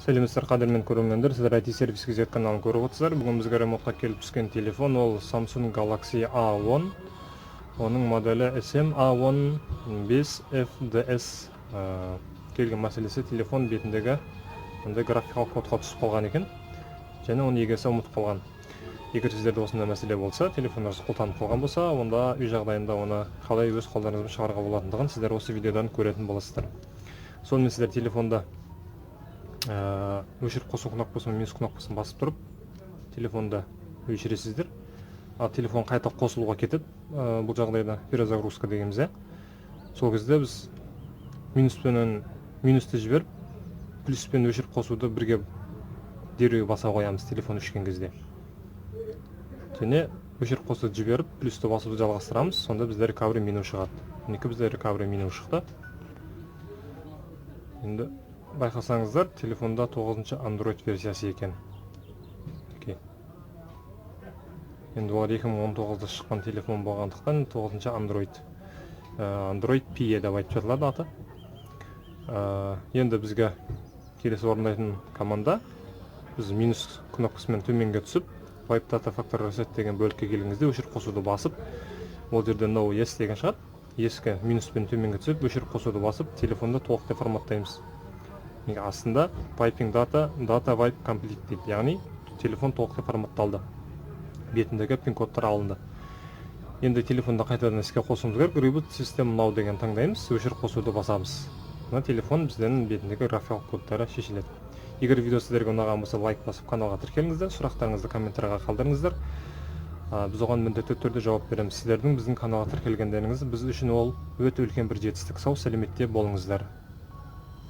Сәлеметсіздер қадірмен көрермендер, сіздер IT сервис кезет каналын көріп отырсыздар. Бүгін бізге ремонтқа келіп түскен телефон ол Samsung Galaxy A10. Оның моделі SM-A10-5FDS. Келген мәселесі телефон бетіндегі графикалық кодқа түсіп қалған екен. Және оны егесі ұмытып қалған. Егер сіздерде осындай мәселе болса, телефоныңыз қолданып қалған болса, онда үй жағдайында оны қалай өз қолдарыңызбен шығаруға болатындығын сіздер осы видеодан көретін боласыздар. Сонымен сіздер телефонда өшіріп қосу кнопкасын, минус кнопкасын басып тұрып, телефонда өшіресіздер. Ал телефон қайта қосылуға кетеді. Бұл жағдайда перезагрузка дегеніміз. Сол кезде біз минусты жіберіп, плюспен өшіріп қосуды бірге дереу баса қоямыз телефон өшкен кезде. Және өшіріп қосуды жіберіп, плюсті басуды жалғастырамыз. Сонда бізде recovery меню шығады. Мінекей бізде recovery меню шықты. Енді байқасаңыздар, телефонда 9-шы Android версиясы екен. Енді олар 2019-да шыққан телефон болғандықтан 9-шы Android P деп айтып жатылады аты. Енді бізге келесі орындайтын команда, біз минус кнопкасымен төменге түсіп, Wipe Data Factory Reset деген бөлікке келгеніңізде өшіріп қосуды басып, ол жерде No Yes деген шығады. Ескі минуспен төменге түсіп, өшіріп қосуды басып, телефонды толықтай форматтаймыз. Астында Piping Data Wipe Complete дейді. Яғни телефон толықтай форматталды. Бетіндегі пин-кодтар алынды. Енді телефонда қайтадан іске қосуымыз керек. Reboot System Now деген таңдаймыз, өшіріп қосуды басамыз. Мына телефон біздің бетіндегі графикалық кодтары шешіледі. Егер видео сіздерге ұнаған болса, лайк басып каналға тіркеліңіздер, сұрақтарыңызды комментарияға қалдырыңыздар. Біз оған міндетті түрде жауап береміз. Сіздердің біздің каналға тіркелгендеріңіз біз үшін ол өте үлкен бір жетістік. Сау, сәлеметте болыңыздар.